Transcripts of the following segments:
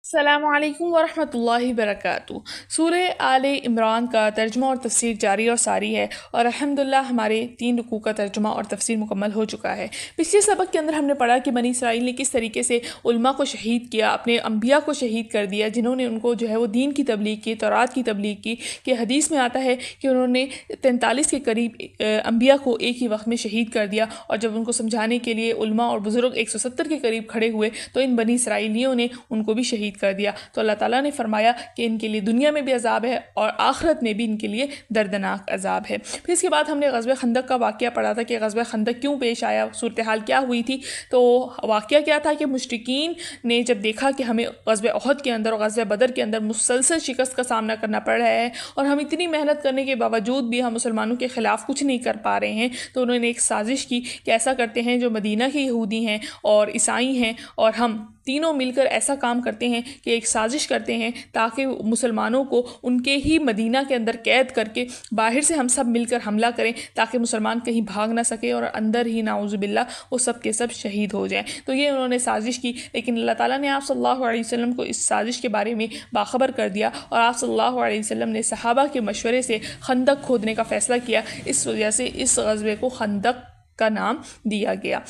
السلام علیکم ورحمۃ اللہ وبرکاتہ۔ سورہ آل عمران کا ترجمہ اور تفسیر جاری اور ساری ہے، اور الحمدللہ ہمارے 3 رکوع کا ترجمہ اور تفسیر مکمل ہو چکا ہے۔ پچھلے سبق کے اندر ہم نے پڑھا کہ بنی اسرائیل نے کس طریقے سے علماء کو شہید کیا، اپنے انبیاء کو شہید کر دیا، جنہوں نے ان کو وہ دین کی تبلیغ کی، تورات کی تبلیغ کی، کہ حدیث میں آتا ہے کہ انہوں نے 43 کے قریب انبیاء کو ایک ہی وقت میں شہید کر دیا، اور جب ان کو سمجھانے کے لیے علماء اور بزرگ 170 کے قریب کھڑے ہوئے تو ان بنی اسرائیلیوں نے ان کو بھی شہید کر دیا۔ تو اللہ تعالیٰ نے فرمایا کہ ان کے لیے دنیا میں بھی عذاب ہے اور آخرت میں بھی ان کے لیے دردناک عذاب ہے۔ پھر اس کے بعد ہم نے غزوہ خندق کا واقعہ پڑھا تھا کہ غزوہ خندق کیوں پیش آیا، صورتحال کیا ہوئی تھی۔ تو واقعہ کیا تھا کہ مشرکین نے جب دیکھا کہ ہمیں غزوہ احد کے اندر اور غزوہ بدر کے اندر مسلسل شکست کا سامنا کرنا پڑ رہا ہے، اور ہم اتنی محنت کرنے کے باوجود بھی ہم مسلمانوں کے خلاف کچھ نہیں کر پا رہے ہیں، تو انہوں نے ایک سازش کی کہ ایسا کرتے ہیں، جو مدینہ کے یہودی ہیں اور عیسائی ہیں اور ہم تینوں مل کر ایسا کام کرتے ہیں کہ ایک سازش کرتے ہیں تاکہ مسلمانوں کو ان کے ہی مدینہ کے اندر قید کر کے باہر سے ہم سب مل کر حملہ کریں، تاکہ مسلمان کہیں بھاگ نہ سکے اور اندر ہی نعوذ باللہ وہ سب کے سب شہید ہو جائیں۔ تو یہ انہوں نے سازش کی، لیکن اللہ تعالیٰ نے آپ صلی اللہ علیہ وسلم کو اس سازش کے بارے میں باخبر کر دیا، اور آپ صلی اللہ علیہ وسلم نے صحابہ کے مشورے سے خندق کھودنے کا فیصلہ کیا۔ اس وجہ سے اس غزوے کو خندق کا نام دیا گیا۔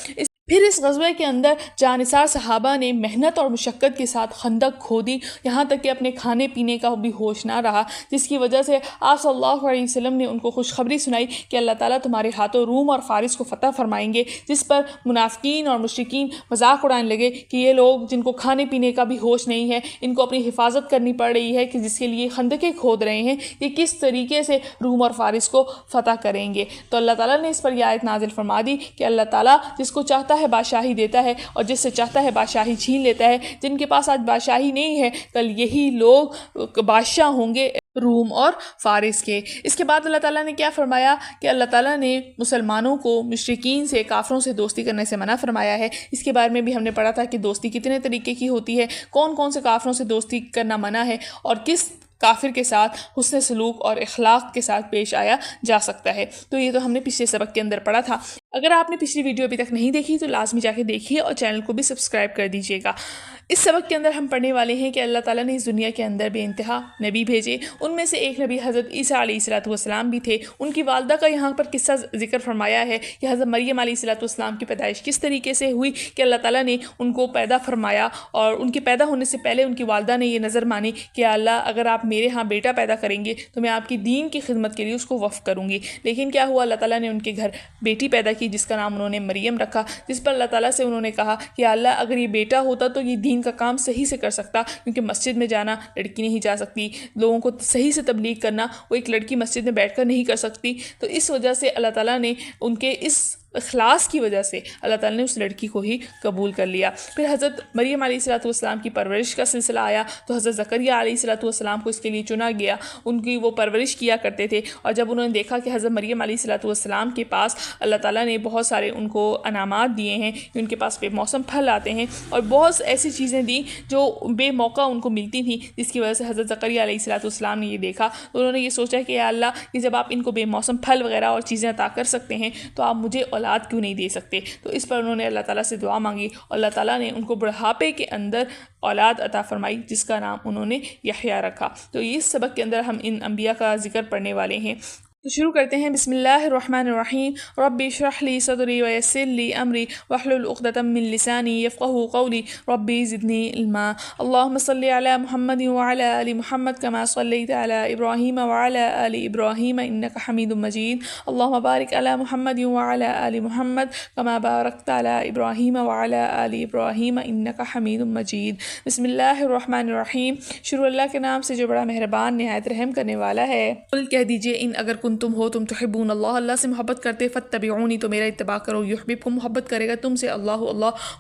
پھر اس غزوے کے اندر جانثار صحابہ نے محنت اور مشقت کے ساتھ خندق کھودی، یہاں تک کہ اپنے کھانے پینے کا بھی ہوش نہ رہا، جس کی وجہ سے آپ صلی اللہ علیہ وسلم نے ان کو خوشخبری سنائی کہ اللہ تعالیٰ تمہارے ہاتھوں روم اور فارس کو فتح فرمائیں گے، جس پر منافقین اور مشرکین مذاق اڑانے لگے کہ یہ لوگ جن کو کھانے پینے کا بھی ہوش نہیں ہے، ان کو اپنی حفاظت کرنی پڑ رہی ہے کہ جس کے لیے خندقیں کھود رہے ہیں، یہ کس طریقے سے روم اور فارس کو فتح کریں گے۔ تو اللہ تعالیٰ نے اس پر یہ آیت نازل فرما دی کہ اللہ تعالیٰ جس کو چاہتا ہے بادشاہی دیتا ہے اور جس سے چاہتا ہے بادشاہی چھین لیتا ہے۔ جن کے پاس آج بادشاہی نہیں ہے، کل یہی لوگ بادشاہ ہوں گے روم اور فارس کے۔ اس کے بعد اللہ تعالیٰ نے کیا فرمایا کہ اللہ تعالیٰ نے مسلمانوں کو مشرکین سے، کافروں سے دوستی کرنے سے منع فرمایا ہے۔ اس کے بارے میں بھی ہم نے پڑھا تھا کہ دوستی کتنے طریقے کی ہوتی ہے، کون کون سے کافروں سے دوستی کرنا منع ہے، اور کس کافر کے ساتھ حسن سلوک اور اخلاق کے ساتھ پیش آیا جا سکتا ہے۔ تو یہ تو ہم نے پچھلے سبق کے اندر پڑھا تھا۔ اگر آپ نے پچھلی ویڈیو ابھی تک نہیں دیکھی تو لازمی جا کے دیکھیے اور چینل کو بھی سبسکرائب کر دیجیے گا۔ اس سبق کے اندر ہم پڑھنے والے ہیں کہ اللہ تعالیٰ نے اس دنیا کے اندر بے انتہا نبی بھیجے، ان میں سے ایک نبی حضرت عیسیٰ علیہ السلام بھی تھے۔ ان کی والدہ کا یہاں پر قصہ ذکر فرمایا ہے کہ حضرت مریم علیہ السلام کی پیدائش کس طریقے سے ہوئی، کہ اللہ تعالیٰ نے ان کو پیدا فرمایا، اور ان کے پیدا ہونے سے پہلے ان کی والدہ نے یہ نظر مانی کہ اللہ اگر آپ میرے ہاں بیٹا پیدا کریں گے تو میں آپ کی دین کی خدمت کے لیے اس کو وقف کروں گی۔ لیکن کیا ہوا، اللہ تعالیٰ نے ان کے گھر بیٹی پیدا کی جس کا نام انہوں نے مریم رکھا، جس پر اللہ تعالیٰ سے انہوں نے کہا کہ اللہ اگر یہ بیٹا ہوتا تو یہ دین کا کام صحیح سے کر سکتا، کیونکہ مسجد میں جانا لڑکی نہیں جا سکتی، لوگوں کو صحیح سے تبلیغ کرنا وہ ایک لڑکی مسجد میں بیٹھ کر نہیں کر سکتی۔ تو اس وجہ سے اللہ تعالیٰ نے ان کے اس اخلاص کی وجہ سے اللہ تعالیٰ نے اس لڑکی کو ہی قبول کر لیا۔ پھر حضرت مریم علیہ السلام کی پرورش کا سلسلہ آیا تو حضرت زکریا علیہ السلام کو اس کے لیے چنا گیا، ان کی وہ پرورش کیا کرتے تھے، اور جب انہوں نے دیکھا کہ حضرت مریم علیہ السلام کے پاس اللہ تعالیٰ نے بہت سارے ان کو انعامات دیے ہیں کہ ان کے پاس بے موسم پھل آتے ہیں، اور بہت ایسی چیزیں دیں جو بے موقع ان کو ملتی تھیں، جس کی وجہ سے حضرت زکریا علیہ السلام نے یہ دیکھا تو انہوں نے یہ سوچا کہ یا اللہ، کہ جب آپ ان کو بے موسم پھل وغیرہ اور چیزیں عطا کر سکتے ہیں تو آپ مجھے اولاد کیوں نہیں دے سکتے۔ تو اس پر انہوں نے اللہ تعالیٰ سے دعا مانگی، اور اللہ تعالیٰ نے ان کو بڑھاپے کے اندر اولاد عطا فرمائی جس کا نام انہوں نے یحییٰ رکھا۔ تو اس سبق کے اندر ہم ان انبیاء کا ذکر پڑھنے والے ہیں۔ تو شروع کرتے ہیں۔ بسم اللہ الرحمن الرحیم۔ رب اشرح لی صدری ویسر لی امری واحلل عقدۃ من لسانی یفقهوا قولی رب زدنی علما۔ اللهم صل علی محمد وعلى آل محمد كما صليت على ابراہیم وعلى آل ابراہیم انك حمید مجید۔ اللهم بارک علی محمد وعلى آل محمد كما بارکت علی ابراہیم وعلى آل ابراہیم انك حمید مجید۔ بسم اللہ الرحمن الرحیم۔ شروع اللہ کے نام سے جو بڑا مہربان نہایت رحم کرنے والا ہے۔ قل کہہ دیجئے، ان اگر تم ہو تم تحبون اللہ سے محبت کرتے، فاتبعونی تو میرا اتباع کرو، یحببکم محبت کرے گا تم سے اللہ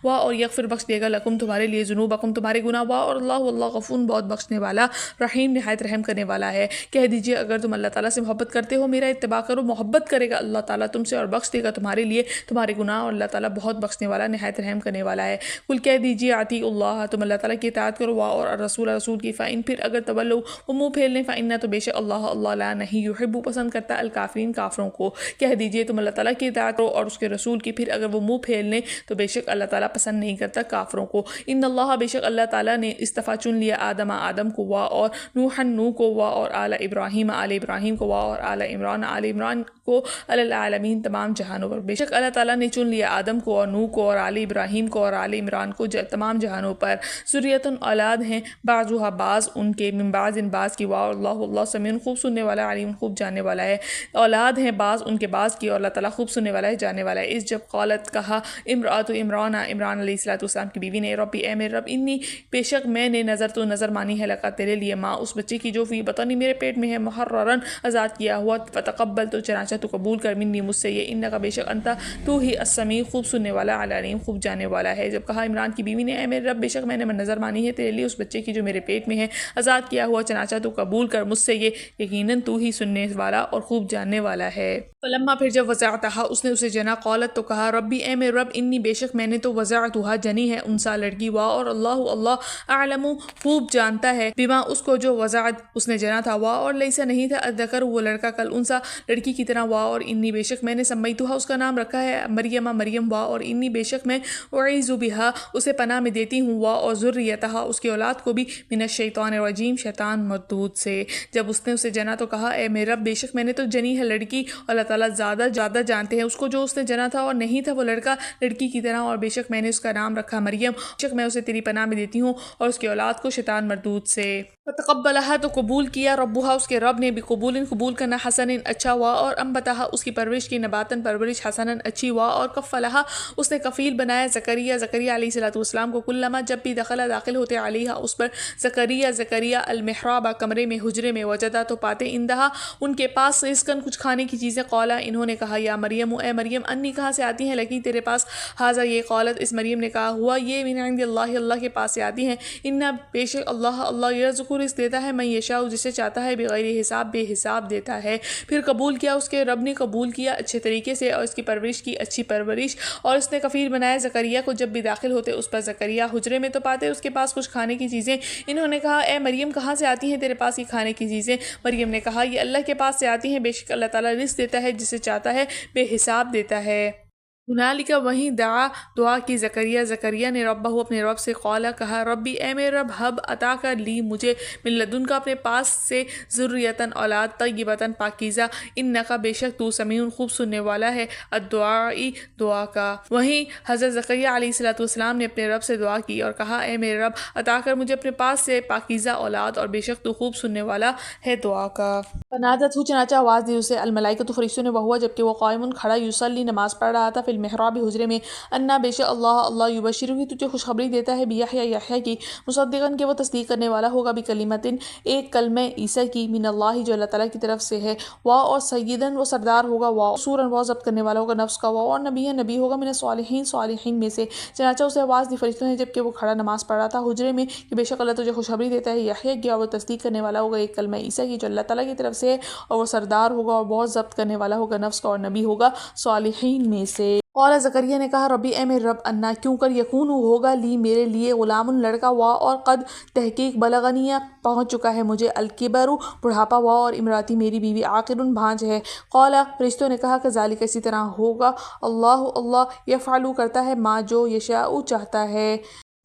اور یغفر بخش دے گا لکم تمہارے لیے ذنوبکم تمہارے گناہ، اور اللہ غفور بہت بخشنے والا رحیم نہایت رحم کرنے والا ہے۔ کہہ دیجئے اگر تم اللہ تعالیٰ سے محبت کرتے ہو، میرا اتباع کرو، محبت کرے گا اللہ تعالیٰ تم سے اور بخش دے گا تمہارے لیے تمہارے گناہ، اور اللہ تعالیٰ بہت بخشنے والا نہایت رحم کرنے والا ہے۔ کل کہہ دیجئے اطیع اللہ، تم اللہ تعالیٰ کی اطاعت کرو، اور رسول کی، فإن پھر اگر تولوا وہ منہ پھیر لیں، فإن تو بے شک اللہ لا نہیں، یحب پسند کرتا کرتا الکافرین کافروں کو، کہہ دیجئے تم اللہ تعالیٰ کی اطاعت کرو اور اس کے رسول کی، پھر اگر وہ منہ پھیر لیں تو بے شک اللہ تعالیٰ پسند نہیں کرتا کافروں کو۔ ان اللہ بے شک اللہ تعالیٰ نے استفا چن لیا آدم کو وا اور نوح کو وا اور آل ابراہیم کو وا اور آل عمران کو العالمین تمام جہانوں پر۔ بے شک اللہ تعالیٰ نے چن لیا آدم کو اور نوح کو اور آل ابراہیم کو اور آل عمران کو تمام جہانوں پر۔ ذریۃ اولاد ہیں بعضها بعض ان کے، من بعض ان بعض کی، وا اللہ سمیع خوب سننے والا، علیم خوب جاننے والا ہے۔ اولاد ہیں بعض ان کے بعض کی اور اللہ تعالیٰ خوب سننے والا ہے، جاننے والا ہے۔ اس جب قالت کہا امراۃ عمران علیہ السلام کی بیوی نے، ربی اے میرے رب، انی بے شک میں نے نظر مانی ہے لگا تیرے لیے، ماں اس بچے کی جو فی بطنی میرے پیٹ میں ہے، محررن آزاد کیا ہوا، فتقبل تو چنانچہ تو قبول کر، منی مجھ سے یہ، انکا بے شک انتا تو ہی السمیع خوب سننے والا، علیم خوب جاننے والا ہے۔ جب کہا عمران کی بیوی نے، اے میرے رب بے شک میں نے نظر مانی ہے تیرے لیے اس بچے کی جو میرے پیٹ میں ہے، آزاد کیا ہوا، چنانچہ تو قبول کر مجھ سے یہ، یقیناً تو ہی سننے والا اور خوب جاننے والا ہے۔ فلما پھر جب وضعتہا اس نے اسے جنا، قالت تو کہا، ربی اے میرے رب، انی بے شک میں نے تو وضعتہا جنی ہے انسا لڑکی، وا اور اللہ اعلم خوب جانتا ہے، بما اس کو جو وضعت اس نے جنا تھا، وا اور لیسا نہیں تھا الذکر وہ لڑکا کل انسا لڑکی کی طرح، وا اور انی بے شک میں نے سمیتہا اس کا نام رکھا ہے مریم، وا اور انی بے شک میں اعیذ بہا اسے پناہ میں دیتی ہوں، وا اور ذریتہا اس کی اولاد کو بھی، من الشیطان الرجیم شیطان مردود سے۔ جب اس نے اسے جنا تو کہا، اے میرے رب بے شک میں نے تو جنی ہے لڑکی، اللہ تعالیٰ زیادہ جانتے ہیں اس کو جو اس نے جنا تھا، اور نہیں تھا وہ لڑکا لڑکی کی طرح، اور بے شک میں نے اس کا نام رکھا مریم، بے شک میں اسے تیری پناہ میں دیتی ہوں اور اس کی اولاد کو شیطان مردود سے۔ فتقبلہا تو قبول کیا، ربہا اس کے رب نے، قبول کرنا، حسن اچھا، وا اور انبتہا اس کی پرورش کی، نباتن پرورش، حسن اچھی، وا اور کفلہا اس نے کفیل بنایا، زکریا علیہ السلام کو، کلما جب بھی داخل ہوتے علیہا اس پر، زکریا المحراب کمرے میں، حجرے میں، وجدہ تو پاتے، اندہا ان کے پاس، رزقن کچھ کھانے کی چیزیں، قولا انہوں نے کہا، یا مریم اے مریم، انی کہاں سے آتی ہیں لکی تیرے پاس، ہاذا یہ، قالت اس مریم نے کہا، ہوا یہ، من عند اللہ کے پاس سے آتی ہیں، انا بے شک اللہ یرزق رزق دیتا ہے، من یشاء جسے چاہتا ہے، بغیر حساب بے حساب دیتا ہے۔ پھر قبول کیا اس کے رب نے، قبول کیا اچھے طریقے سے، اور اس کی پرورش کی اچھی پرورش، اور اس نے کفیل بنایا زکریا کو، جب بھی داخل ہوتے اس پر، زکریا حجرے میں تو پاتے اس کے پاس کچھ کھانے کی چیزیں، انہوں نے کہا، اے مریم کہاں سے آتی ہیں تیرے پاس یہ کھانے کی چیزیں، مریم نے کہا، یہ اللہ کے پاس سے آتی ہیں، بے شک اللہ تعالیٰ رزق دیتا ہے جسے چاہتا ہے، بے حساب دیتا ہے۔ ہنالک وہیں دعا کی زکریا نے ربہ اپنے رب سے، قالا کہا، ربی اے میرے رب، حب عطا کر لی مجھے، من لدن کا اپنے پاس سے، ذریتن اولاد، طیبتن پاکیزہ، انکا بے شک تو سمیع خوب سننے والا ہے، الدعائی دعا کا۔ وہیں حضرت زکریا علیہ السلام نے اپنے رب سے دعا کی اور کہا، اے میرے رب عطا کر مجھے اپنے پاس سے پاکیزہ اولاد، اور بے شک تو خوب سننے والا ہے دعا کا۔ فنادت چنانچہ آواز دی اسے، الملائکۃ فرشتوں نے، وہوا جبکہ وہ قائم کھڑا، یصلی نماز پڑھ رہا تھا، فی المحراب حجرے میں، انا بے شک اللہ یبشرہ تجھے خوشخبری دیتا ہے، بیحییٰ کی، مصدقاً کہ وہ تصدیق کرنے والا ہوگا، بکلمتن ایک کلمہ عیسیٰ کی، من اللہ جو اللہ تعالیٰ کی طرف سے ہے، وا اور سیداً وہ سردار ہوگا، وا سوراً وہ ضبط کرنے والا ہوگا نفس کا، وا اور نبی ہوگا، من صالحین میں سے۔ چنانچہ اسے آواز دی فرشتوں نے جبکہ وہ کھڑا نماز پڑھ رہا تھا حجرے میں، کہ بے شک اللہ تجھے خوشخبری دیتا ہے، یحییٰ کی، اور وہ تصدیق کرنے والا ہوگا ایک کلمہ عیسیٰ کی جو اللہ تعالیٰ کی طرف سے ہے، اور وہ سردار ہوگا اور بہت ضبط کرنے والا ہوگا نفس کا، اور نبی ہوگا صالحین میں سے۔ قال زکریا نے کہا، ربی اے میرے رب، انا کیوں کر، یکون ہوگا لی میرے لیے، غلام لڑکا، وا اور قد تحقیق، بلغنی پہنچ چکا ہے مجھے، الکبر بڑھاپا، وا اور امراتی میری بیوی، عاقر بھانج ہے۔ قال فرشتوں نے کہا، کذالک اسی طرح ہوگا، اللہ یفعل کرتا ہے، ما جو یشاء چاہتا ہے۔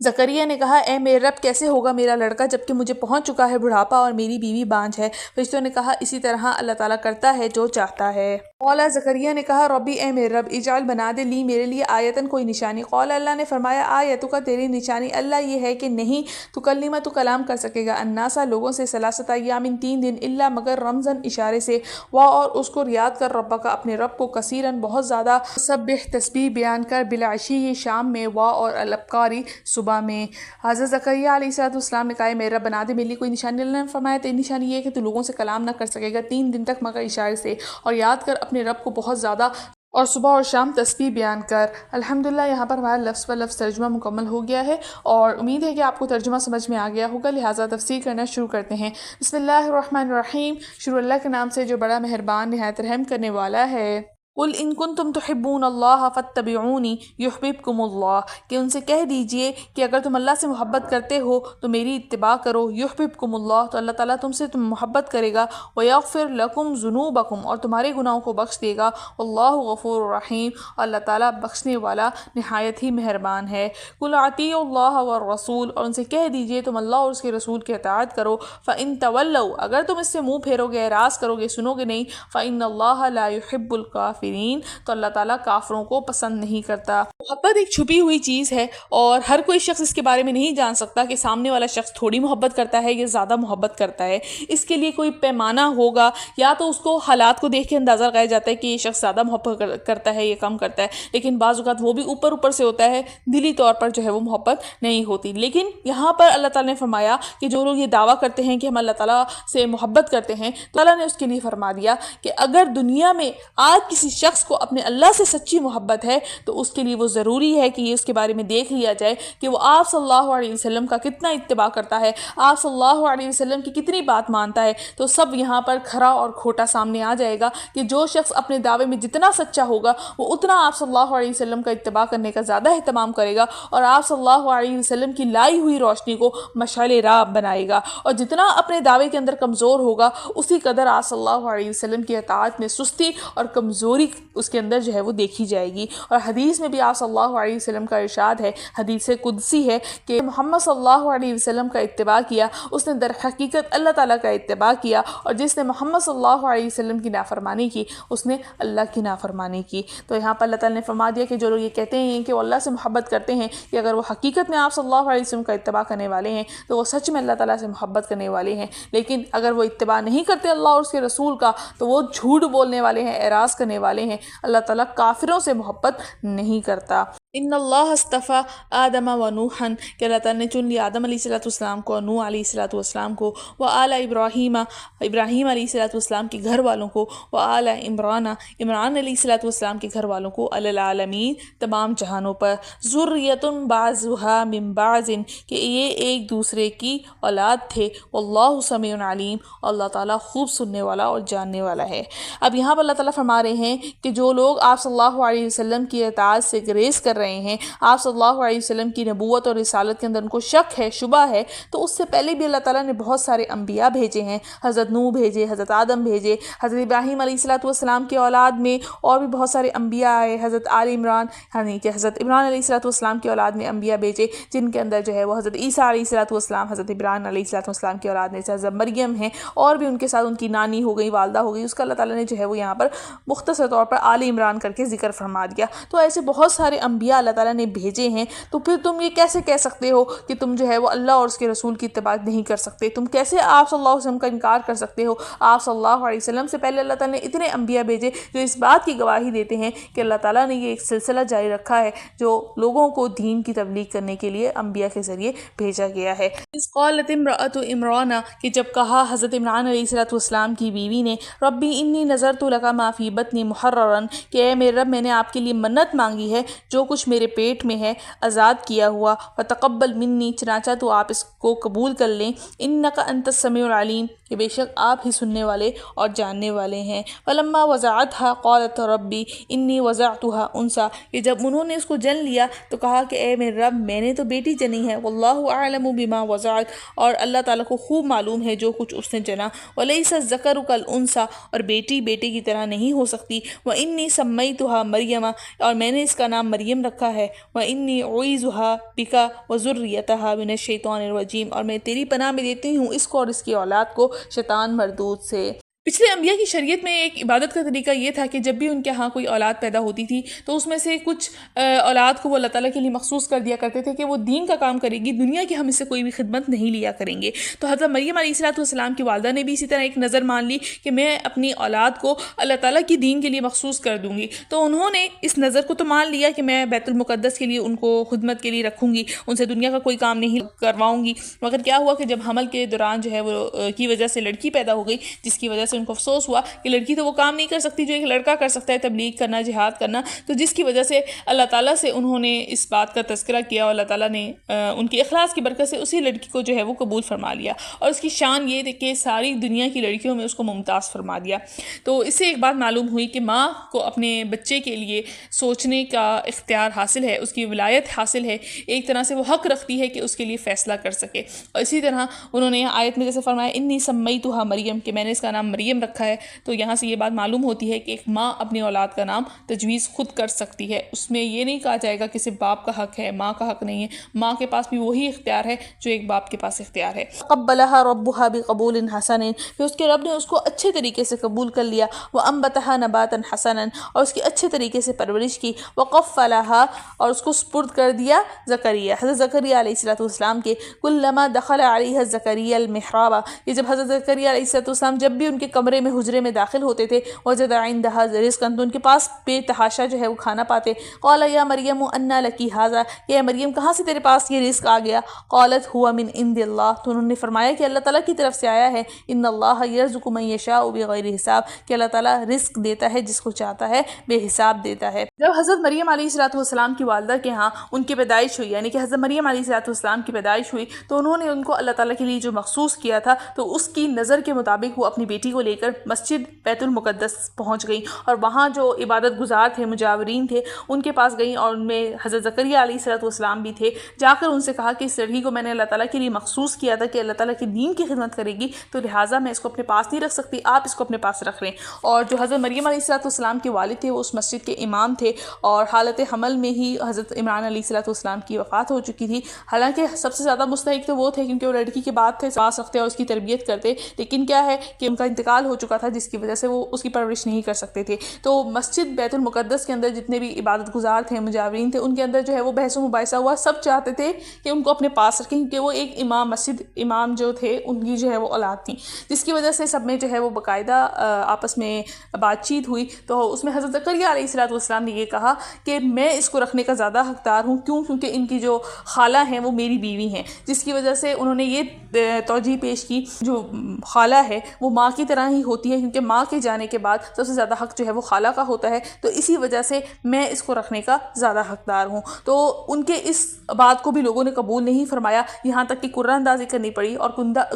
زکریا نے کہا، اے میرے رب کیسے ہوگا میرا لڑکا جبکہ مجھے پہنچ چکا ہے بڑھاپا اور میری بیوی بانجھ ہے۔ فرشتوں نے کہا، اسی طرح اللہ تعالیٰ کرتا ہے جو چاہتا ہے۔ قال زکریا نے کہا، ربی اے میرے رب، اجعل بنا دے لی میرے لیے، آیتن کوئی نشانی۔ قال اللہ نے فرمایا، آیتک تیری نشانی، اللہ یہ ہے کہ نہیں تکلم تو کلام کر سکے گا، الناسا لوگوں سے، ثلاثۃ ایام 3 دن، الا مگر رمزن اشارے سے، وا اور اس کو یاد کر، ربک اپنے رب کو، کثیرن بہت زیادہ، سبح تسبیح بیان کر، بالعشی شام میں، وا اور الابکاری صبح میں۔ حضرت زکریا علیہ السلام نے کہا، میرا بنا دے میرے لیے کوئی نشانی۔ اللہ نے فرمایا، تیری نشانی یہ ہے کہ تو لوگوں سے کلام نہ کر سکے گا 3 دن تک مگر اشارے سے، اور یاد کر اپنے رب کو بہت زیادہ، اور صبح اور شام تسبیح بیان کر۔ الحمدللہ یہاں پر ہمارا لفظ پر لفظ ترجمہ مکمل ہو گیا ہے، اور امید ہے کہ آپ کو ترجمہ سمجھ میں آ گیا ہوگا، لہٰذا تفسیر کرنا شروع کرتے ہیں۔ بسم اللہ الرحمن الرحیم، شروع اللہ کے نام سے جو بڑا مہربان نہایت رحم کرنے والا ہے۔ قل ان کنتم تحبون اللہ فاتبعونی یحببکم اللہ، کہ ان سے کہہ دیجئے کہ اگر تم اللہ سے محبت کرتے ہو تو میری اتباع کرو، یحببکم اللہ، تو اللہ تعالیٰ تم سے محبت کرے گا، ویغفر لکم ذنوبکم، اور تمہارے گناہوں کو بخش دے گا، اللہ غفور رحیم، اور اللہ تعالیٰ بخشنے والا نہایت ہی مہربان ہے۔ قل اطیعوا اللہ والرسول، اور ان سے کہہ دیجئے تم اللہ اور اس کے رسول کی اطاعت کرو، فإن تولوا، اگر تم اس سے منہ پھیرو گے، اعراض کرو گے، سنو گے نہیں، فإن اللہ لا يحب الکافرین، تو اللہ تعالیٰ کافروں کو پسند نہیں کرتا۔ محبت ایک چھپی ہوئی چیز ہے اور ہر کوئی شخص اس کے بارے میں نہیں جان سکتا کہ سامنے والا شخص تھوڑی محبت کرتا ہے یا زیادہ محبت کرتا ہے۔ اس کے لیے کوئی پیمانہ ہوگا، یا تو اس کو حالات کو دیکھ کے اندازہ لگایا جاتا ہے کہ یہ شخص زیادہ محبت کرتا ہے یا کم کرتا ہے، لیکن بعض اوقات وہ بھی اوپر اوپر سے ہوتا ہے، دلی طور پر جو ہے وہ محبت نہیں ہوتی۔ لیکن یہاں پر اللہ تعالیٰ نے فرمایا کہ جو لوگ یہ دعویٰ کرتے ہیں کہ ہم اللہ تعالیٰ سے محبت کرتے ہیں، تو اللہ نے اس کے لیے فرما دیا کہ اگر دنیا میں آج کسی شخص کو اپنے اللہ سے سچی محبت ہے تو اس کے لیے وہ ضروری ہے کہ یہ اس کے بارے میں دیکھ لیا جائے کہ وہ آپ صلی اللہ علیہ وسلم کا کتنا اتباع کرتا ہے، آپ صلی اللہ علیہ وسلم کی کتنی بات مانتا ہے۔ تو سب یہاں پر کھرا اور کھوٹا سامنے آ جائے گا کہ جو شخص اپنے دعوے میں جتنا سچا ہوگا وہ اتنا آپ صلی اللہ علیہ وسلم کا اتباع کرنے کا زیادہ اہتمام کرے گا، اور آپ صلی اللہ علیہ وسلم کی لائی ہوئی روشنی کو مشعل راہ بنائے گا، اور جتنا اپنے دعوے کے اندر کمزور ہوگا اسی قدر آپ صلی اللہ علیہ وسلم کی اطاعت میں سستی اور کمزوری اس کے اندر جو ہے وہ دیکھی جائے گی۔ اور حدیث میں بھی آپ صلی اللہ علیہ وسلم کا ارشاد ہے، حدیث قدسی ہے، کہ محمد صلی اللہ علیہ وسلم کا اتباع کیا اس نے در حقیقت اللہ تعالیٰ کا اتباع کیا، اور جس نے محمد صلی اللہ علیہ وسلم کی نافرمانی کی اس نے اللہ کی نافرمانی کی۔ تو یہاں پر اللہ تعالیٰ نے فرما دیا کہ جو لوگ یہ کہتے ہیں کہ وہ اللہ سے محبت کرتے ہیں، کہ اگر وہ حقیقت میں آپ صلی اللہ علیہ وسلم کا اتباع کرنے والے ہیں تو وہ سچ میں اللہ تعالیٰ سے محبت کرنے والے ہیں، لیکن اگر وہ اتباع نہیں کرتے اللہ اور اس کے رسول کا تو وہ جھوٹ بولنے والے ہیں، اعراض کرنے والے ہیں۔ اللہ تعالیٰ کافروں سے محبت نہیں کرتا۔ ان اللہ اصطفیٰ آدم و نوحا، کہ اللہ تعالیٰ نے چن لیا آدم علیہ السلام کو اور نوح علیہ السلام کو، وآل ابراہیم، ابراہیم علیہ السلام کے گھر والوں کو، وآل عمران، عمران علیہ السلام کے گھر والوں کو، علی العالمین، تمام جہانوں پر، ذریۃ بعضها من بعض، کہ یہ ایک دوسرے کی اولاد تھے، واللہ سمیع علیم، اللہ تعالیٰ خوب سننے والا اور جاننے والا ہے۔ اب یہاں پر اللہ تعالیٰ فرما رہے ہیں کہ جو لوگ آپ صلی اللہ علیہ وسلم کی اطاعت سے گریز کر رہے ہیں، آپ صلی اللہ علیہ وسلم کی نبوت اور رسالت کے اندر ان کو شک ہے، شبہ ہے، تو اس سے پہلے بھی اللہ تعالیٰ نے بہت سارے انبیاء بھیجے ہیں، حضرت نوح بھیجے، حضرت آدم بھیجے، حضرت ابراہیم علیہ السلام کی اولاد میں اور بھی بہت سارے انبیاء آئے، حضرت آل عمران، یعنی کہ حضرت عمران علیہ السلام کی اولاد میں انبیاء بھیجے، جن کے اندر جو ہے وہ حضرت عیسیٰ علیہ السلام، حضرت ابراہیم علیہ السلام کی اولاد میں سے حضرت مریم ہیں، اور بھی ان کے ساتھ ان کی نانی ہو گئی، والدہ ہو گئی، اس کا اللہ تعالیٰ نے جو ہے وہ یہاں پر مختصر طور پر آل عمران کر کے ذکر فرما دیا۔ تو ایسے بہت سارے انبیاء اللہ تعالیٰ نے بھیجے ہیں، تو پھر تم یہ کیسے کہہ سکتے ہو کہ تم جو ہے وہ اللہ اور اس کے رسول کی اتباع نہیں کر سکتے؟ تم کیسے آپ صلی اللہ علیہ وسلم کا انکار کر سکتے ہو؟ آپ صلی اللہ علیہ وسلم سے پہلے اللہ تعالیٰ نے اتنے انبیاء بھیجے جو اس بات کی گواہی دیتے ہیں کہ اللہ تعالیٰ نے یہ ایک سلسلہ جاری رکھا ہے جو لوگوں کو دین کی تبلیغ کرنے کے لیے انبیاء کے ذریعے بھیجا گیا ہے۔ اس قالت امرأۃ عمران، کہ جب کہا حضرت عمران علیہ السلام کی بیوی نے، ربی انی نذرت لک ما فی بطنی محررا، کہ اے میرے رب میں نے آپ کے لیے منت مانگی ہے جو کچھ میرے پیٹ میں ہے آزاد کیا ہوا، فتقبل منی، چنانچہ تو آپ اس کو قبول کر لیں، انک انت السمیع العلیم، کہ بے شک آپ ہی سننے والے اور جاننے والے ہیں۔ فلما وضعتها قالت ربی انی وضعتها انثی، کہ جب انہوں نے اس کو جن لیا تو کہا کہ اے میرے رب میں نے تو بیٹی جنی ہے، واللہ اعلم بما وضعت، اور اللہ تعالیٰ کو خوب معلوم ہے جو کچھ اس نے جنا، ولیس الذکر کالانثی، اور بیٹی بیٹے کی طرح نہیں ہو سکتی، وانی سمیتها مریم، اور میں نے اس کا نام مریم رکھا ہے، وانی اعیذها بک وذریتها من الشیطان الرجیم، اور میں تیری پناہ میں دیتی ہوں اس کو اور اس کی اولاد کو شیطان مردود سے۔ پچھلے انبیاء کی شریعت میں ایک عبادت کا طریقہ یہ تھا کہ جب بھی ان کے ہاں کوئی اولاد پیدا ہوتی تھی تو اس میں سے کچھ اولاد کو وہ اللہ تعالیٰ کے لیے مخصوص کر دیا کرتے تھے کہ وہ دین کا کام کرے گی، دنیا کی ہم اس سے کوئی بھی خدمت نہیں لیا کریں گے۔ تو حضرت مریم علیہ السلام کی والدہ نے بھی اسی طرح ایک نظر مان لی کہ میں اپنی اولاد کو اللہ تعالیٰ کی دین کے لیے مخصوص کر دوں گی، تو انہوں نے اس نظر کو تو مان لیا کہ میں بیت المقدس کے لیے ان کو خدمت کے لیے رکھوں گی، ان سے دنیا کا کوئی کام نہیں کرواؤں گی۔ مگر کیا ہوا کہ جب حمل کے دوران جو ہے وہ کی وجہ سے لڑکی پیدا ہو گئی، جس کی وجہ سے ان کو افسوس ہوا کہ لڑکی تو وہ کام نہیں کر سکتی جو ایک لڑکا کر سکتا ہے، تبلیغ کرنا، جہاد کرنا، تو جس کی وجہ سے اللہ تعالیٰ سے انہوں نے اس بات کا تذکرہ کیا اور اللہ تعالیٰ نے ان کی اخلاص کی برکت سے اسی لڑکی کو جو ہے وہ قبول فرما لیا، اور اس کی شان یہ تھی کہ ساری دنیا کی لڑکیوں میں اس کو ممتاز فرما دیا۔ تو اس سے ایک بات معلوم ہوئی کہ ماں کو اپنے بچے کے لیے سوچنے کا اختیار حاصل ہے، اس کی ولایت حاصل ہے، ایک طرح سے وہ حق رکھتی ہے کہ اس کے لیے فیصلہ کر سکے۔ اور اسی طرح انہوں نے آیت میں جیسے فرمایا انی سمیتھا مریم، کہ میں نے اس کا نام مریم رکھا ہے، تو یہاں سے یہ بات معلوم ہوتی ہے کہ ایک ماں اپنی اولاد کا نام تجویز خود کر سکتی ہے، اس میں یہ نہیں کہا جائے گا کہ صرف باپ کا حق ہے، ماں کا حق نہیں ہے، ماں کے پاس بھی وہی اختیار ہے جو ایک باپ کے پاس اختیار ہے۔ قبلها ربها بقبول حسن، پھر اس کے رب نے اس کو اچھے طریقے سے قبول کر لیا، وانبتها نباتا حسنا، اور اس کی اچھے طریقے سے پرورش کی، وقفلها، اور اس کو سپرد کر دیا زکریا، حضرت زکریا علیہ السلام کے، کلما دخل علیہ زکریا المحراب، یہ جب حضرت زکریا علیہ السلام جب بھی ان کے کمرے میں حجرے میں داخل ہوتے تھے، وجد عندها رزقا، تو ان کے پاس بے تحاشا جو ہے وہ کھانا پاتے، قال یا مریم انا لکی ھذا، کہ اے مریم کہاں سے تیرے پاس یہ رزق آ گیا، قالت هو من عند اللہ، تو انہوں نے فرمایا کہ اللہ تعالیٰ کی طرف سے آیا ہے، ان اللہ یرزق من یشاء بغیر حساب، کہ اللہ تعالیٰ رزق دیتا ہے جس کو چاہتا ہے، بے حساب دیتا ہے۔ جب حضرت مریم علیہ السلام کی والدہ کے ہاں ان کی پیدائش ہوئی، یعنی کہ حضرت مریم علیہ السلام کی پیدائش ہوئی، تو انہوں نے ان کو اللہ تعالیٰ کے لیے جو مخصوص کیا تھا، تو اس کی نظر کے مطابق وہ اپنی بیٹی کو لے کر مسجد بیت المقدس پہنچ گئیں، اور وہاں جو عبادت گزار تھے، مجاورین تھے، ان کے پاس گئیں، اور ان میں حضرت زکریا علیہ السلام بھی تھے۔ جا کر ان سے کہا کہ اس لڑکی کو میں نے اللہ تعالیٰ کے لیے مخصوص کیا تھا کہ اللہ تعالیٰ کے دین کی خدمت کرے گی، تو لہٰذا میں اس کو اپنے پاس نہیں رکھ سکتی، آپ اس کو اپنے پاس رکھ لیں۔ اور جو حضرت مریم علیہ السلام کے والد تھے وہ اس مسجد کے امام تھے، اور حالت حمل میں ہی حضرت عمران علیہ السلام کی وفات ہو چکی تھی۔ حالانکہ سب سے زیادہ مستحق تو وہ تھے کیونکہ وہ لڑکی کے بعد تھے، پاس رکھتے اور اس کی تربیت کرتے، لیکن کیا ہے کہ ان کا انتقال ہو چکا تھا جس کی وجہ سے وہ اس کی پرورش نہیں کر سکتے تھے۔ تو مسجد بیت المقدس کے اندر جتنے بھی عبادت گزار تھے، مجاورین تھے، ان کے اندر جو ہے وہ بحث و مباحثہ ہوا، سب چاہتے تھے کہ ان کو اپنے پاس رکھیں کیونکہ وہ ایک امام، مسجد امام جو تھے ان کی جو ہے وہ اولاد تھی، جس کی وجہ سے سب میں جو ہے وہ باقاعدہ آپس میں بات چیت ہوئی۔ تو اس میں حضرت زکریا علیہ السلام نے یہ کہا کہ میں اس کو رکھنے کا زیادہ حقدار ہوں، کیونکہ ان کی جو خالہ ہیں وہ میری بیوی ہیں، جس کی وجہ سے انہوں نے یہ توجیہ پیش کی، جو خالہ ہے وہ ماں کی طرح ہی ہوتی ہے، کیونکہ ماں کے جانے کے بعد سب سے زیادہ حق جو ہے وہ خالہ کا ہوتا ہے، تو اسی وجہ سے میں اس کو رکھنے کا زیادہ حقدار ہوں۔ تو ان کے اس بات کو بھی لوگوں نے قبول نہیں فرمایا، یہاں تک کہ قرہ اندازی کرنی پڑی، اور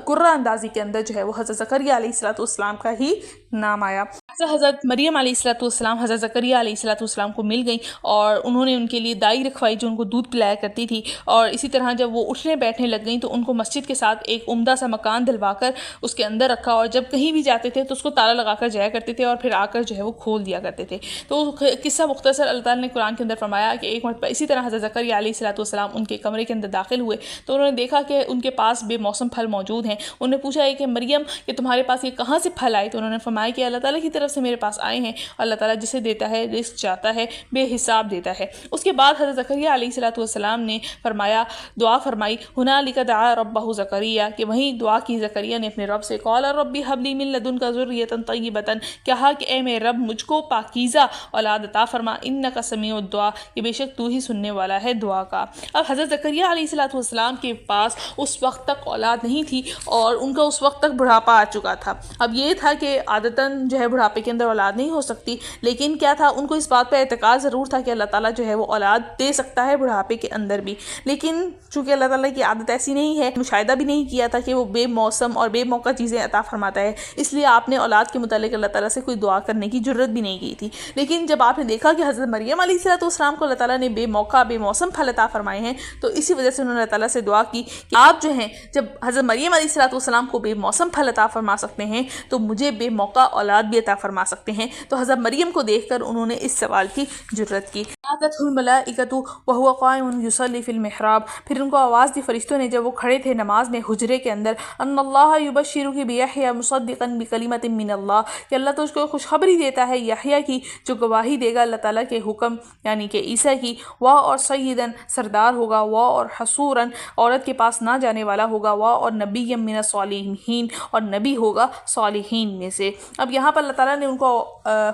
قرہ اندازی کے اندر جو ہے وہ حضرت زکریا علیہ السلام کا ہی نام آیا۔ حضرت مریم علیہ السلام حضرت زکریا علیہ السلام کو مل گئیں، اور انہوں نے ان کے لیے دائی رکھوائی جو ان کو دودھ پلایا کرتی تھی، اور اسی طرح جب وہ اٹھنے بیٹھنے لگ گئیں تو ان کو مسجد کے ساتھ ایک عمدہ سا مکان دلوا کر اس کے اندر رکھا، اور جب کہیں بھی جاتے تھے تو اس کو تالا لگا کر جایا کرتے تھے، اور پھر آ کر جو ہے وہ کھول دیا کرتے تھے۔ تو قصہ مختصر اللہ تعالیٰ نے قرآن کے اندر فرمایا کہ ایک مرتبہ اسی طرح حضرت زکریا علیہ السلام ان کے کمرے کے اندر داخل ہوئے تو انہوں نے دیکھا کہ ان کے پاس بے موسم پھل موجود ہیں۔ انہوں نے پوچھا کہ مریم کہ تمہارے پاس یہ کہاں سے پھل آئے؟ تو انہوں نے فرمایا کہ اللہ تعالیٰ کی طرف سے میرے پاس آئے ہیں، اللہ تعالیٰ جسے دیتا ہے رزق چاہتا ہے بے حساب دیتا ہے۔ اس کے بعد حضرت زکریا علیہ السلام نے فرمایا، دعا فرمائی، ہنالک دعا ربہ زکریا، کہ وہیں دعا کی زکریا نے اپنے رب سے، قال ربی ھب لی من لدنک ذریۃ طیبۃ، کہا کہ اے میرے رب مجھ کو پاکیزہ اولاد عطا فرما، انک سمیع الدعاء، کہ بے شک تو ہی سننے والا ہے دعا کا۔ اب حضرت زکریا علیہ السلام کے پاس اس وقت تک اولاد نہیں تھی، اور ان کا اس وقت تک بڑھاپا آ چکا تھا۔ اب یہ تھا کہ عادتاً جو ہے بڑھاپے کے اندر اولاد نہیں ہو سکتی، لیکن کیا تھا، ان کو اس بات پہ اعتقاد ضرور تھا کہ اللہ تعالیٰ جو ہے وہ اولاد دے سکتا ہے بڑھاپے کے اندر بھی، لیکن چونکہ اللہ تعالیٰ کی عادت ایسی نہیں ہے، مشاہدہ بھی نہیں کیا تھا کہ وہ بے موسم اور بے موقع چیزیں عطا فرماتا ہے، اس لیے آپ نے اولاد کے متعلق اللہ تعالیٰ سے کوئی دعا کرنے کی جرت بھی نہیں کی تھی۔ لیکن جب آپ نے دیکھا کہ حضرت مریم علیہ السلام کو اللہ تعالیٰ نے بے موقع بے موسم پھل عطا فرمائے ہیں، تو اسی وجہ سے انہوں نے اللہ تعالیٰ سے دعا کی کہ آپ جو ہیں جب حضرت مریم علیہ السلام کو بے موسم پھل عطا فرما سکتے ہیں تو مجھے بے موقع اولاد بھی عطا فرما سکتے ہیں۔ تو حضرت مریم کو دیکھ کر انہوں نے اس سوال کی جرت کی۔ نادته الملائکۃ وهو قائم یصلی فی المحراب، پھر ان کو آواز دی فرشتوں نے جب وہ کھڑے تھے نماز میں حجرے کے اندر، ان اللہ یبشرک بیحییٰ مصدقا بکلمۃ من اللہ، کہ اللہ تجھ کو خوشخبری دیتا ہے یحییٰ کی جو گواہی دے گا اللہ تعالیٰ کے حکم یعنی کہ عیسیٰ کی، وا اور سیدن سردار ہوگا، وا اور حصوراً عورت کے پاس نہ جانے والا ہوگا، وا اور نبی من الصالحین اور نبی ہوگا صالحین میں سے۔ اب یہاں پر اللہ تعالیٰ نے ان کو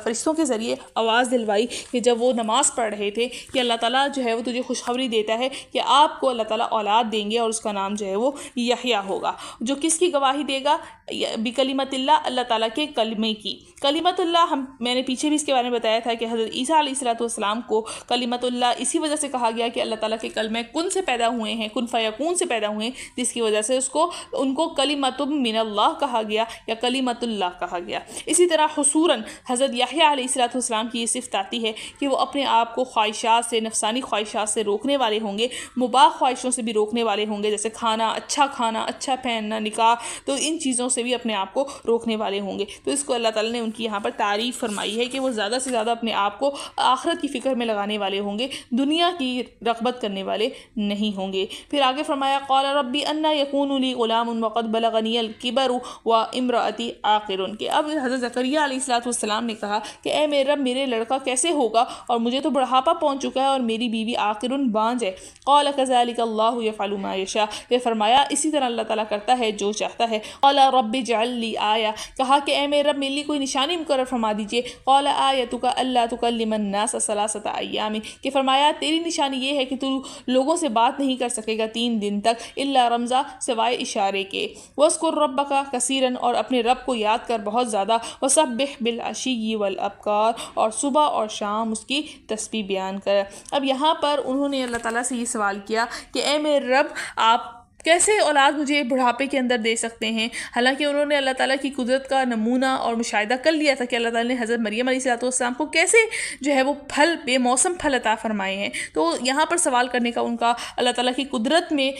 فرشتوں کے ذریعے آواز دلوائی کہ جب وہ نماز پڑھ رہے رہے تھے کہ اللہ تعالیٰ جو ہے وہ تجھے خوشخبری دیتا ہے کہ آپ کو اللہ تعالیٰ اولاد دیں گے اور اس کا نام جو ہے وہ یحییٰ ہوگا، جو کس کی گواہی دے گا؟ بکلمت اللہ، اللہ تعالیٰ کے کلمے کی۔ کلمت اللہ میں نے پیچھے بھی اس کے بارے میں بتایا تھا کہ حضرت عیسیٰ علیہ السلام کو کلمت اللہ اسی وجہ سے کہا گیا کہ اللہ تعالیٰ کے کلمے کن سے پیدا ہوئے ہیں، کن فیکون سے پیدا ہوئے ہیں، جس کی وجہ سے ان کو کلمت من اللہ کہا گیا یا کلمت اللہ کہا گیا۔ اسی طرح حصوراً حضرت یحییٰ علیہ السلام کی یہ صفت آتی ہے کہ وہ اپنے آپ کو خواہشات سے، نفسانی خواہشات سے روکنے والے ہوں گے، مباح خواہشوں سے بھی روکنے والے ہوں گے، جیسے کھانا، اچھا پہننا، نکاح، تو ان چیزوں سے بھی اپنے آپ کو روکنے والے ہوں گے۔ تو اس کو اللہ تعالیٰ نے ان کی یہاں پر تعریف فرمائی ہے کہ وہ زیادہ سے زیادہ اپنے آپ کو آخرت کی فکر میں لگانے والے ہوں گے، دنیا کی رغبت کرنے والے نہیں ہوں گے۔ پھر آگے فرمایا قال ربی انا یکون لی غلام وقد بلغنی الکبر وامرأتی عاقر، کہ اب حضرت زکریا علیہ السلام نے کہا کہ اے میرے رب، میرے لڑکا کیسے ہوگا اور مجھے تو بڑھاپا پہنچ چکا ہے اور میری بیوی عاقر بانجھ ہے۔ قال کذلک اللہ یفعل ما یشاء، یہ فرمایا اسی طرح اللہ تعالیٰ کرتا ہے جو چاہتا ہے۔ قال رب اجعل لی آیہ، کہا کہ اے میرے رب میرے لیے کوئی نشانی مقرر فرما دیجئے۔ قال آیتک الا تکلم الناس ثلاثۃ ایام، کہ فرمایا تیری نشانی یہ ہے کہ تو لوگوں سے بات نہیں کر سکے گا 3 دن تک، الا رمزا، سوائے اشارے کے۔ واذکر ربک کثیرا، اور اپنے رب کو یاد کر بہت زیادہ، وسبح بالعشی والابکار، اور صبح اور شام اس کی تسبیح بیان کر۔ اب یہاں پر انہوں نے اللہ تعالیٰ سے یہ سوال کیا کہ اے میرے رب، آپ کیسے اولاد مجھے بڑھاپے کے اندر دے سکتے ہیں؟ حالانکہ انہوں نے اللہ تعالیٰ کی قدرت کا نمونہ اور مشاہدہ کر لیا تھا کہ اللہ تعالیٰ نے حضرت مریم علیہ السلام کو کیسے جو ہے وہ پھل، بے موسم پھل عطا فرمائے ہیں۔ تو یہاں پر سوال کرنے کا ان کا اللہ تعالیٰ کی قدرت میں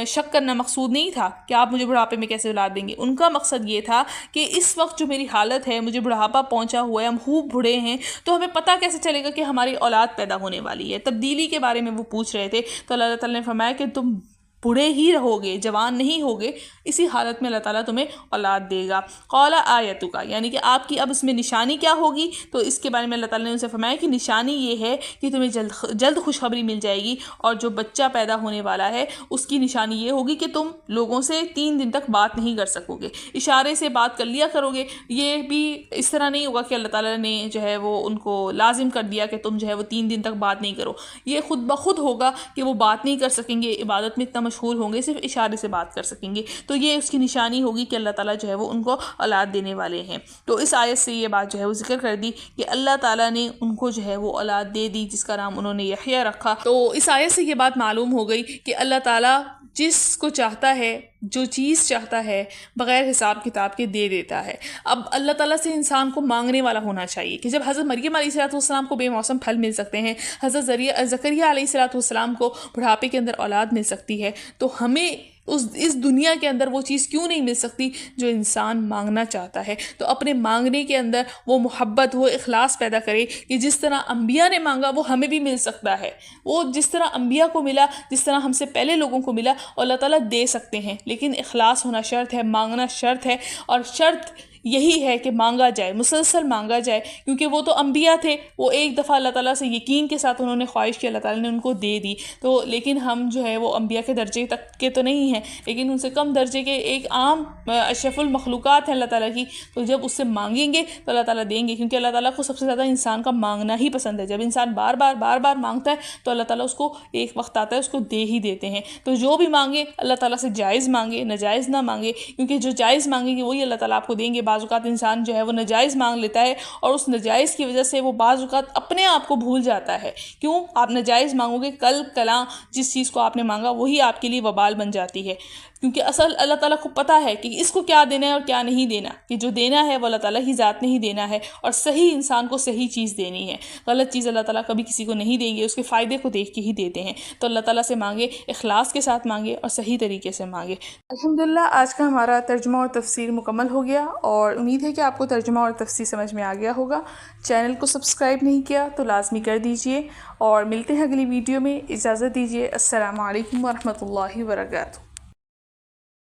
شک کرنا مقصود نہیں تھا کہ آپ مجھے بڑھاپے میں کیسے اولاد دیں گے۔ ان کا مقصد یہ تھا کہ اس وقت جو میری حالت ہے، مجھے بڑھاپا پہنچا ہوا ہے، ہم خوب بوڑھے ہیں، تو ہمیں پتہ کیسے چلے گا کہ ہماری اولاد پیدا ہونے والی ہے؟ تبدیلی کے بارے میں وہ پوچھ رہے تھے، تو اللہ تعالیٰ نے فرمایا کہ تم بوڑھے ہی رہو گے، جوان نہیں ہوگے، اسی حالت میں اللہ تعالیٰ تمہیں اولاد دے گا۔ قال آیتک، یعنی کہ آپ کی اب اس میں نشانی کیا ہوگی؟ تو اس کے بارے میں اللہ تعالیٰ نے ان سے فرمایا کہ نشانی یہ ہے کہ تمہیں جلد خوشخبری مل جائے گی، اور جو بچہ پیدا ہونے والا ہے اس کی نشانی یہ ہوگی کہ تم لوگوں سے 3 دن تک بات نہیں کر سکو گے، اشارے سے بات کر لیا کرو گے۔ یہ بھی اس طرح نہیں ہوگا کہ اللہ تعالیٰ نے جو ہے وہ ان کو لازم کر دیا کہ تم جو ہے وہ 3 دن تک بات نہیں کرو، یہ خود بخود ہوگا کہ وہ بات نہیں کر سکیں گے، عبادت میں اتنا مشغول ہوں گے، صرف اشارے سے بات کر سکیں گے۔ تو یہ اس کی نشانی ہوگی کہ اللہ تعالیٰ جو ہے وہ ان کو اولاد دینے والے ہیں۔ تو اس آیت سے یہ بات جو ہے وہ ذکر کر دی کہ اللہ تعالیٰ نے ان کو جو ہے وہ اولاد دے دی، جس کا نام انہوں نے یحییٰ رکھا۔ تو اس آیت سے یہ بات معلوم ہو گئی کہ اللہ تعالیٰ جس کو چاہتا ہے، جو چیز چاہتا ہے، بغیر حساب کتاب کے دے دیتا ہے۔ اب اللہ تعالیٰ سے انسان کو مانگنے والا ہونا چاہیے کہ جب حضرت مریم علیہ السلام کو بے موسم پھل مل سکتے ہیں، حضرت زکریا علیہ السلام کو بڑھاپے کے اندر اولاد مل سکتی ہے، تو ہمیں اس دنیا کے اندر وہ چیز کیوں نہیں مل سکتی جو انسان مانگنا چاہتا ہے؟ تو اپنے مانگنے کے اندر وہ محبت، وہ اخلاص پیدا کرے کہ جس طرح انبیاء نے مانگا وہ ہمیں بھی مل سکتا ہے، وہ جس طرح انبیاء کو ملا، جس طرح ہم سے پہلے لوگوں کو ملا، اللہ تعالیٰ دے سکتے ہیں، لیکن اخلاص ہونا شرط ہے، مانگنا شرط ہے، اور شرط یہی ہے کہ مانگا جائے، مسلسل مانگا جائے، کیونکہ وہ تو انبیاء تھے، وہ ایک دفعہ اللہ تعالیٰ سے یقین کے ساتھ انہوں نے خواہش کی، اللہ تعالیٰ نے ان کو دے دی۔ تو لیکن ہم جو ہے وہ انبیاء کے درجے تک کے تو نہیں ہیں، لیکن ان سے کم درجے کے ایک عام اشرف المخلوقات ہیں اللہ تعالیٰ کی، تو جب اس سے مانگیں گے تو اللہ تعالیٰ دیں گے، کیونکہ اللہ تعالیٰ کو سب سے زیادہ انسان کا مانگنا ہی پسند ہے۔ جب انسان بار بار مانگتا ہے تو اللہ تعالیٰ اس کو ایک وقت آتا ہے اس کو دے ہی دیتے ہیں۔ تو جو بھی مانگے اللہ تعالیٰ سے جائز مانگے، ناجائز نہ مانگے، کیونکہ جو جائز مانگے گے وہی اللہ تعالیٰ آپ کو دیں گے۔ بعض اوقات انسان جو ہے وہ ناجائز مانگ لیتا ہے، اور اس ناجائز کی وجہ سے وہ بعض اوقات اپنے آپ کو بھول جاتا ہے۔ کیوں؟ آپ ناجائز مانگو گے، کل کلاں جس چیز کو آپ نے مانگا وہی آپ کے لیے وبال بن جاتی ہے، کیونکہ اصل اللہ تعالیٰ کو پتہ ہے کہ اس کو کیا دینا ہے اور کیا نہیں دینا، کہ جو دینا ہے وہ اللہ تعالیٰ ہی ذات نے ہی دینا ہے، اور صحیح انسان کو صحیح چیز دینی ہے۔ غلط چیز اللہ تعالیٰ کبھی کسی کو نہیں دیں گے، اس کے فائدے کو دیکھ کے ہی دیتے ہیں۔ تو اللہ تعالیٰ سے مانگے، اخلاص کے ساتھ مانگے اور صحیح طریقے سے مانگے۔ الحمدللہ آج کا ہمارا ترجمہ اور تفسیر مکمل ہو گیا، اور امید ہے کہ آپ کو ترجمہ اور تفسیر سمجھ میں آ گیا ہوگا۔ چینل کو سبسکرائب نہیں کیا تو لازمی کر دیجئے، اور ملتے ہیں اگلی ویڈیو میں۔ اجازت دیجیے، السلام علیکم ورحمۃ اللہ وبرکاتہ۔